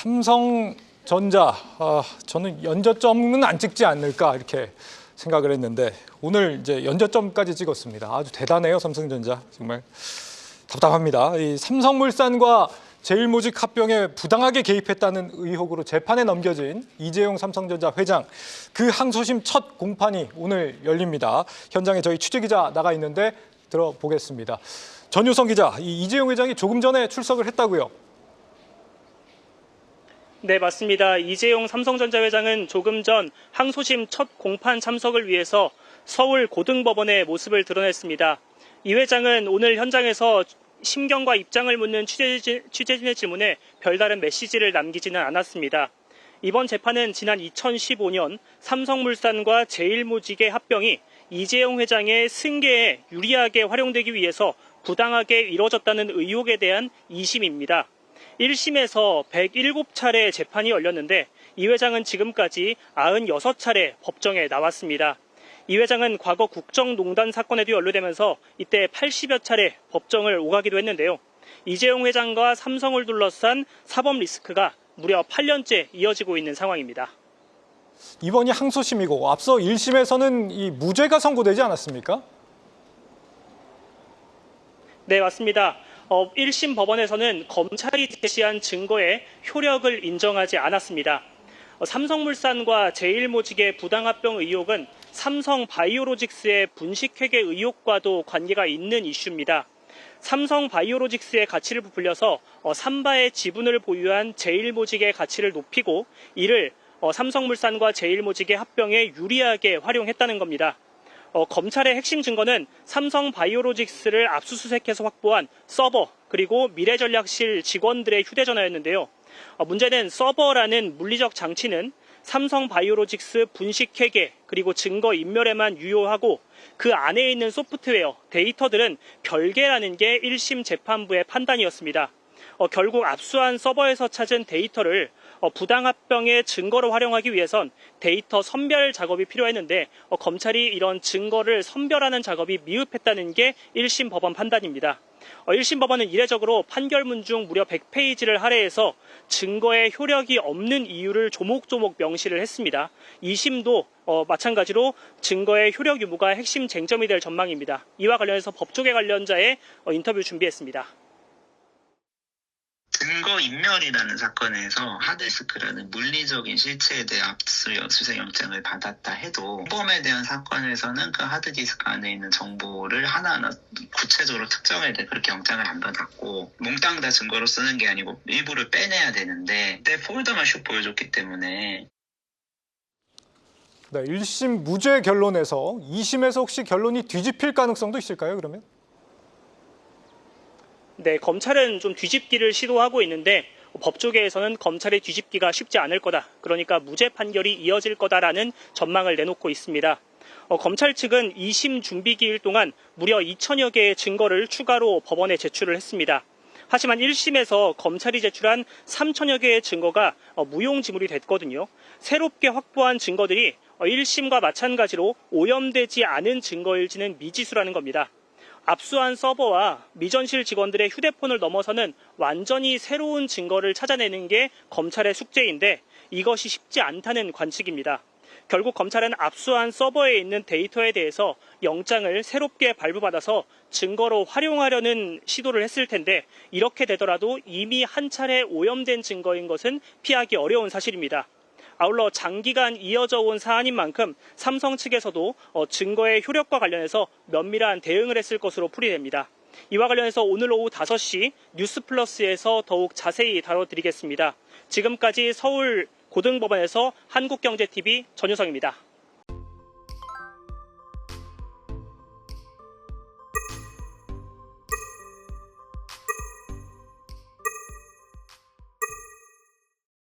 삼성전자, 저는 연저점은 안 찍지 않을까 이렇게 생각을 했는데 오늘 이제 연저점까지 찍었습니다. 아주 대단해요, 삼성전자. 정말 답답합니다. 이 삼성물산과 제일모직 합병에 부당하게 개입했다는 의혹으로 재판에 넘겨진 이재용 삼성전자 회장, 그 항소심 첫 공판이 오늘 열립니다. 현장에 저희 취재기자 나가 있는데 들어보겠습니다. 전효성 기자, 이 이재용 회장이 조금 전에 출석을 했다고요? 네, 맞습니다. 이재용 삼성전자 회장은 조금 전 항소심 첫 공판 참석을 위해서 서울 고등법원의 모습을 드러냈습니다. 이 회장은 오늘 현장에서 심경과 입장을 묻는 취재진의 질문에 별다른 메시지를 남기지는 않았습니다. 이번 재판은 지난 2015년 삼성물산과 제일모직의 합병이 이재용 회장의 승계에 유리하게 활용되기 위해서 부당하게 이뤄졌다는 의혹에 대한 2심입니다. 1심에서 107차례 재판이 열렸는데 이 회장은 지금까지 96차례 법정에 나왔습니다. 이 회장은 과거 국정농단 사건에도 연루되면서 이때 80여 차례 법정을 오가기도 했는데요. 이재용 회장과 삼성을 둘러싼 사법 리스크가 무려 8년째 이어지고 있는 상황입니다. 이번이 항소심이고 앞서 1심에서는 이 무죄가 선고되지 않았습니까? 네, 맞습니다. 1심 법원에서는 검찰이 제시한 증거의 효력을 인정하지 않았습니다. 삼성물산과 제일모직의 부당합병 의혹은 삼성바이오로직스의 분식회계 의혹과도 관계가 있는 이슈입니다. 삼성바이오로직스의 가치를 부풀려서 삼바의 지분을 보유한 제일모직의 가치를 높이고 이를 삼성물산과 제일모직의 합병에 유리하게 활용했다는 겁니다. 검찰의 핵심 증거는 삼성바이오로직스를 압수수색해서 확보한 서버 그리고 미래전략실 직원들의 휴대전화였는데요. 문제는 서버라는 물리적 장치는 삼성바이오로직스 분식회계 그리고 증거인멸에만 유효하고 그 안에 있는 소프트웨어, 데이터들은 별개라는 게 1심 재판부의 판단이었습니다. 결국 압수한 서버에서 찾은 데이터를 부당합병의 증거로 활용하기 위해선 데이터 선별 작업이 필요했는데 검찰이 이런 증거를 선별하는 작업이 미흡했다는 게 1심 법원 판단입니다. 1심 법원은 이례적으로 판결문 중 무려 100페이지를 할애해서 증거의 효력이 없는 이유를 조목조목 명시를 했습니다. 2심도 마찬가지로 증거의 효력 유무가 핵심 쟁점이 될 전망입니다. 이와 관련해서 법조계 관련자의 인터뷰 준비했습니다. 증거인멸이라는 사건에서 하드디스크라는 물리적인 실체에 대해 압수수색영장을 받았다 해도 공범에 대한 사건에서는 그 하드디스크 안에 있는 정보를 하나하나 구체적으로 특정해야 돼. 그렇게 영장을 안 받았고 몽땅 다 증거로 쓰는 게 아니고 일부를 빼내야 되는데 그때 폴더만 쭉 보여줬기 때문에. 네, 1심 무죄 결론에서 2심에서 혹시 결론이 뒤집힐 가능성도 있을까요, 그러면? 네, 검찰은 좀 뒤집기를 시도하고 있는데 법조계에서는 검찰의 뒤집기가 쉽지 않을 거다. 그러니까 무죄 판결이 이어질 거다라는 전망을 내놓고 있습니다. 검찰 측은 2심 준비 기일 동안 무려 2천여 개의 증거를 추가로 법원에 제출을 했습니다. 하지만 1심에서 검찰이 제출한 3천여 개의 증거가 무용지물이 됐거든요. 새롭게 확보한 증거들이 1심과 마찬가지로 오염되지 않은 증거일지는 미지수라는 겁니다. 압수한 서버와 미전실 직원들의 휴대폰을 넘어서는 완전히 새로운 증거를 찾아내는 게 검찰의 숙제인데 이것이 쉽지 않다는 관측입니다. 결국 검찰은 압수한 서버에 있는 데이터에 대해서 영장을 새롭게 발부받아서 증거로 활용하려는 시도를 했을 텐데 이렇게 되더라도 이미 한 차례 오염된 증거인 것은 피하기 어려운 사실입니다. 아울러 장기간 이어져 온 사안인 만큼 삼성 측에서도 증거의 효력과 관련해서 면밀한 대응을 했을 것으로 풀이됩니다. 이와 관련해서 오늘 오후 5시 뉴스플러스에서 더욱 자세히 다뤄드리겠습니다. 지금까지 서울 고등법원에서 한국경제TV 전효성입니다.